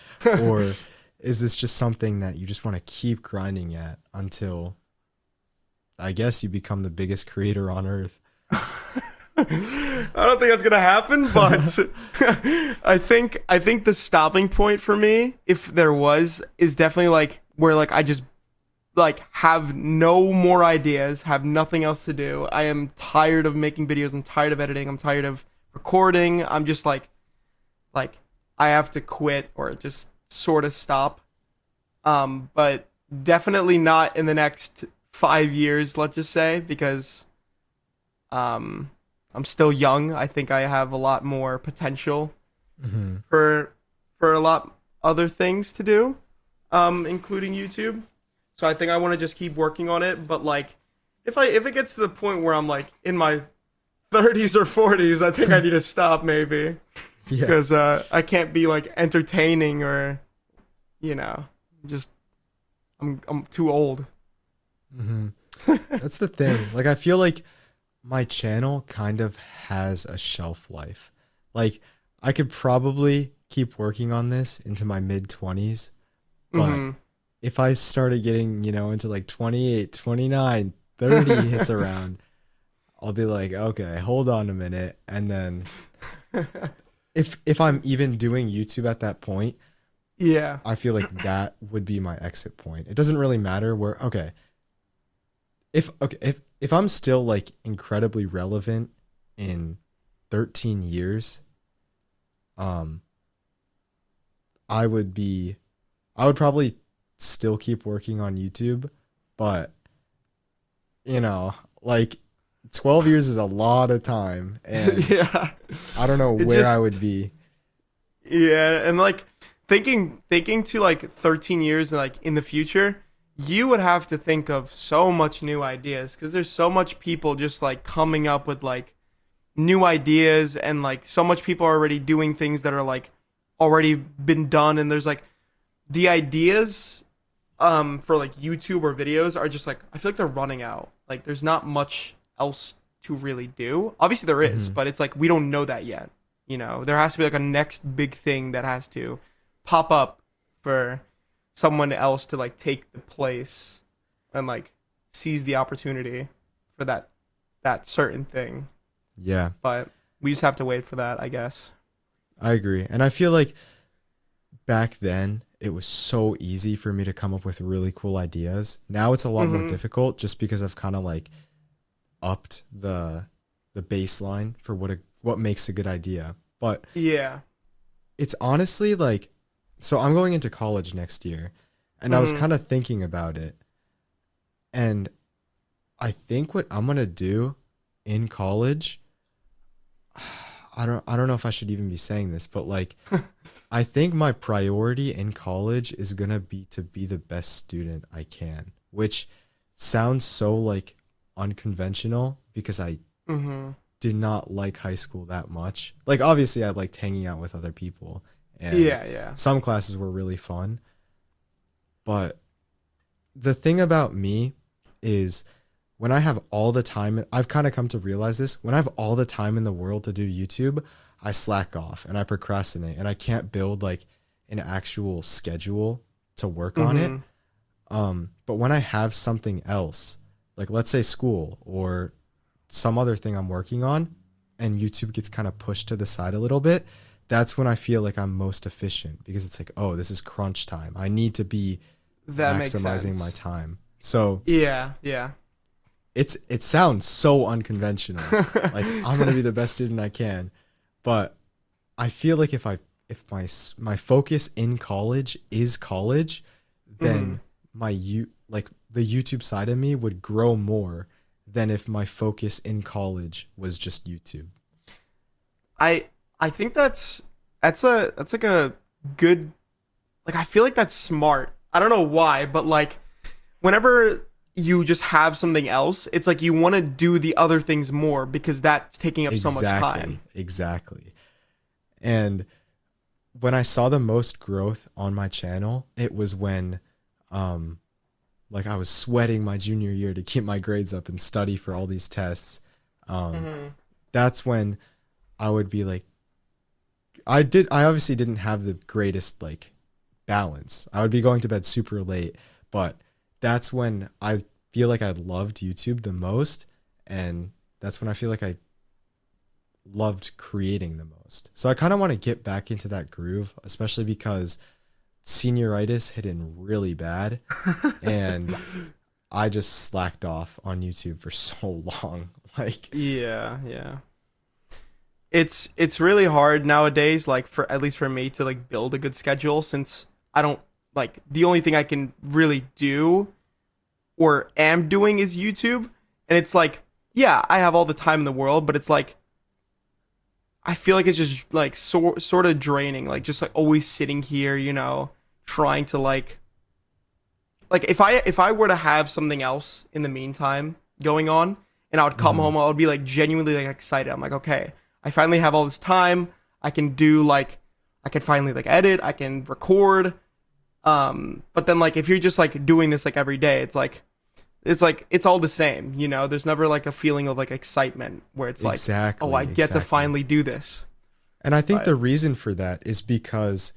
Or is this just something that you just want to keep grinding at until, I guess, you become the biggest creator on earth? I don't think that's gonna happen, but I think the stopping point for me, if there was, is definitely like where like I just like have no more ideas, have nothing else to do. I am tired of making videos. I'm tired of editing. I'm tired of recording. I'm just like I have to quit or just sort of stop. But definitely not in the next 5 years, let's just say, because I'm still young. I think I have a lot more potential for a lot other things to do, including YouTube. So I think I want to just keep working on it. But like, if it gets to the point where I'm like in my 30s or 40s, I think I need to stop maybe, because I can't be like entertaining or, you know, just I'm too old. That's the thing. Like, I feel like my channel kind of has a shelf life. Like, I could probably keep working on this into my mid-20s, but if I started getting, into like 28, 29, 30 hits around, I'll be like, okay, hold on a minute. And then if I'm even doing YouTube at that point, yeah, I feel like that would be my exit point. It doesn't really matter where, if if I'm still like incredibly relevant in 13 years, um, I would be, I would probably still keep working on YouTube, but you know, like 12 years is a lot of time, and Yeah. I don't know It where I just would be. Yeah, and like thinking to like 13 years and like in the future, you would have to think of so much new ideas because there's so much people just like coming up with like new ideas, and like so much people are already doing things that are like already been done, and there's like the ideas for like YouTube or videos are just like, I feel like they're running out. Like there's not much else to really do. Obviously there is, Hmm. but it's like we don't know that yet. You know, there has to be like a next big thing that has to pop up for someone else to like take the place and like seize the opportunity for that certain thing. Yeah, But we just have to wait for that, I guess. I agree. And I feel like back then it was so easy for me to come up with really cool ideas. Now it's a lot more Mhm. difficult just because I've kind of like upped the baseline for what makes a good idea. But Yeah. it's honestly like, so I'm going into college next year, and I was Mhm. kind of thinking about it, and I think what I'm gonna do in college, I don't know if I should even be saying this, but like I think my priority in college is gonna be to be the best student I can, which sounds so like unconventional because I Mhm. did not like high school that much. Like obviously I liked hanging out with other people, and Yeah, yeah. some classes were really fun, but the thing about me is when I have all the time, I've kind of come to realize this, when I have all the time in the world to do YouTube, I slack off and I procrastinate and I can't build like an actual schedule to work on it. Mhm. But when I have something else, like let's say school or some other thing I'm working on, and YouTube gets kind of pushed to the side a little bit, that's when I feel like I'm most efficient because it's like, oh, this is crunch time. I need to be That makes maximizing my sense. time. So Yeah, yeah. it sounds so unconventional. Like I'm gonna be the best student I can, but I feel like if my focus in college is college, Mhm. then like the YouTube side of me would grow more than if my focus in college was just YouTube. I I think that's like a good, like I feel like that's smart. I don't know why, but like whenever you just have something else, it's like you want to do the other things more because that's taking up so much Exactly, time. exactly. And when I saw the most growth on my channel, it was when um like I was sweating my junior year to keep my grades up and study for all these tests. Um Mhm. that's when I would be like I obviously didn't have the greatest like balance. I would be going to bed super late, but that's when I feel like I loved YouTube the most, and that's when I feel like I loved creating the most. So I kind of want to get back into that groove, especially because senioritis hit in really bad, and I just slacked off on YouTube for so long. Like, Yeah, yeah. It's really hard nowadays, like for at least for me to like build a good schedule since I don't, like the only thing I can really do or am doing is YouTube. And it's like, yeah, I have all the time in the world, but it's like I feel like it's just like sort of draining, like just like always sitting here, you know, trying to like if I were to have something else in the meantime going on, and I would come mhm, home, I would be like genuinely like excited. I'm like, okay, I finally have all this time. I can do like I can finally like edit, I can record. But then like if you're just like doing this like every day, it's like it's all the same, you know. There's never like a feeling of like excitement where it's like, oh, I exactly, get to exactly. finally do this. And I think But the reason for that is because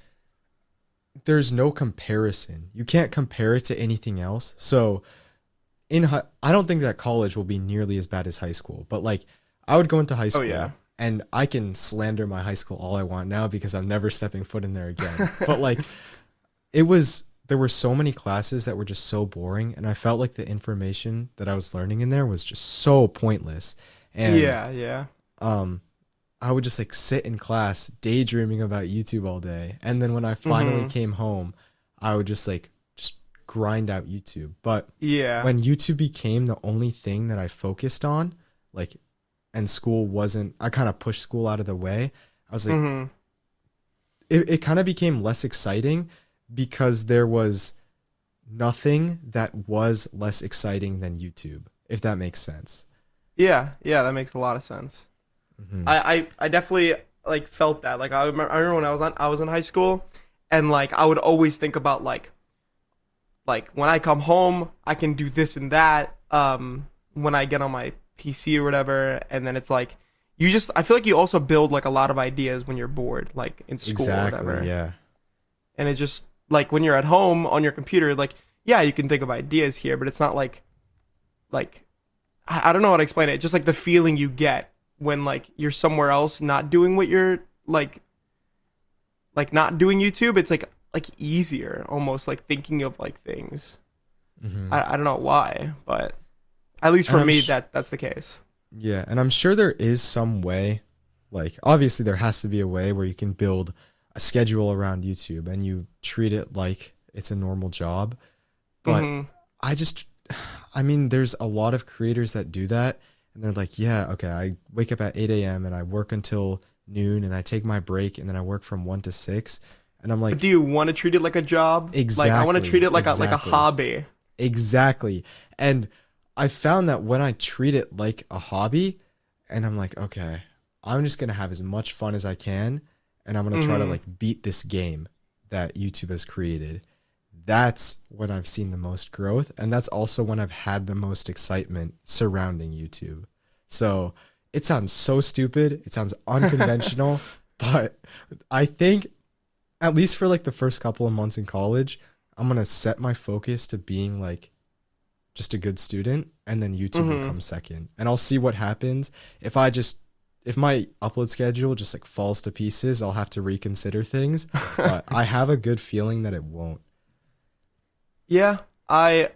there's no comparison. You can't compare it to anything else. So I don't think that college will be nearly as bad as high school, but like I would go into high oh yeah. school and I can slander my high school all I want now because I'm never stepping foot in there again. But like it was there were so many classes that were just so boring, and I felt like the information that I was learning in there was just so pointless. And Yeah. um I would just like sit in class daydreaming about YouTube all day. And then when I finally came home, I would just grind out YouTube. But Yeah. when YouTube became the only thing that I focused on, like, and school wasn't, I kind of pushed school out of the way. I was like, it kind of became less exciting because there was nothing that was less exciting than YouTube, if that makes sense. Yeah, that makes a lot of sense. I definitely like felt that. Like I remember when I was in high school, and like I would always think about like when I come home, I can do this and that. When I get on my PC or whatever, and then it's like I feel like you also build like a lot of ideas when you're bored, like in school or whatever. Yeah. And it just like when you're at home on your computer, like yeah, you can think of ideas here, but it's not like I don't know how to explain it. Just like the feeling you get when like you're somewhere else not doing what you're like not doing YouTube. It's like easier almost, like thinking of like things. I don't know why, but at least for me that's the case. Yeah, and I'm sure there is some way, like obviously there has to be a way where you can build a schedule around YouTube and you treat it like it's a normal job. But I mean, there's a lot of creators that do that, and they're like, yeah, okay, I wake up at 8 a.m. and I work until noon, and I take my break, and then I work from 1 to 6. And I'm like, but do you want to treat it like a job? Exactly. Like I want to treat it like a hobby. Exactly. And I found that when I treat it like a hobby, and I'm like, okay, I'm just going to have as much fun as I can, and I'm going to try to like beat this game that YouTube has created. That's when I've seen the most growth, and that's also when I've had the most excitement surrounding YouTube. So it sounds so stupid. It sounds unconventional, but I think at least for like the first couple of months in college, I'm going to set my focus to being like just a good student, and then YouTube will come second. And I'll see what happens. If my upload schedule just like falls to pieces, I'll have to reconsider things. But I have a good feeling that it won't. Yeah, I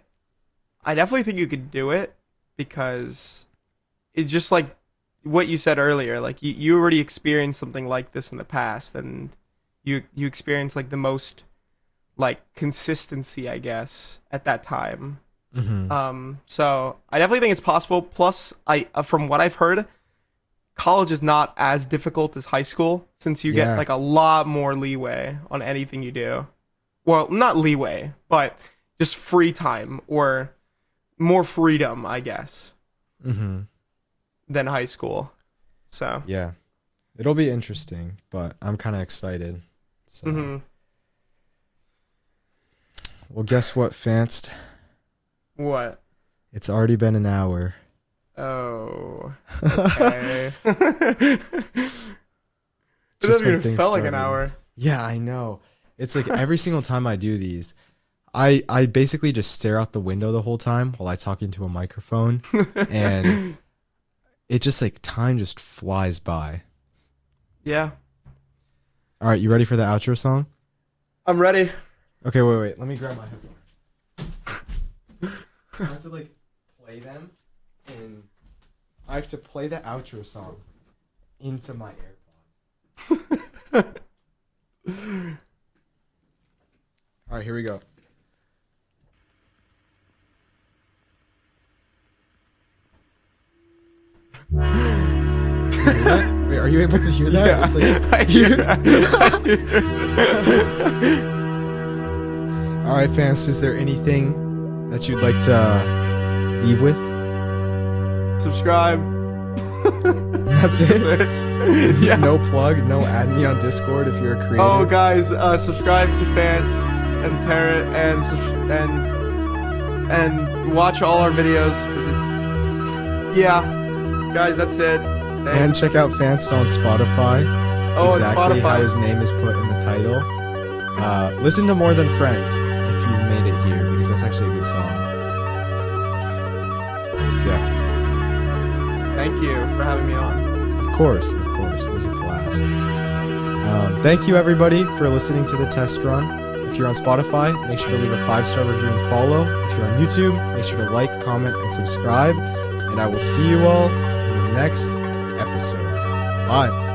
definitely think you could do it, because it's just like what you said earlier. Like you already experienced something like this in the past, and you experienced like the most like consistency, I guess, at that time. So I definitely think it's possible. Plus, from what I've heard, college is not as difficult as high school, since you get like a lot more leeway on anything you do. Well, not leeway, but just free time, or more freedom, I guess, than high school. So yeah, it'll be interesting, but I'm kind of excited. So, well, guess what, Fantst? What? It's already been an hour. Oh, okay. It doesn't even felt like an hour. Yeah, I know. It's like every single time I do these, I basically just stare out the window the whole time while I talk into a microphone, and it just like time just flies by. Yeah. All right, you ready for the outro song? I'm ready. Okay, wait. Let me grab my headphones. I have to like play them, and I have to play the outro song into my AirPods. All right, here we go. Wait, are you able to hear that? Yeah, it's like, I hear that. All right, fans, is there anything that you'd like to leave with? Subscribe. That's it? That's it. Yeah. No plug, no add me on Discord if you're a creator. Oh, guys, subscribe to Fantst and Parrot, and watch all our videos, because it's, yeah, guys, that's it. Thanks. And check out Fantst on Spotify. Oh, exactly Spotify. How his name is put in the title. Listen to More Than Friends if you've made it here, because that's actually a good song. Yeah. Thank you for having me on. Of course. It was a blast. Thank you, everybody, for listening to the test run. If you're on Spotify, make sure to leave a 5-star review and follow. If you're on YouTube, make sure to like, comment, and subscribe. And I will see you all in the next episode. Bye.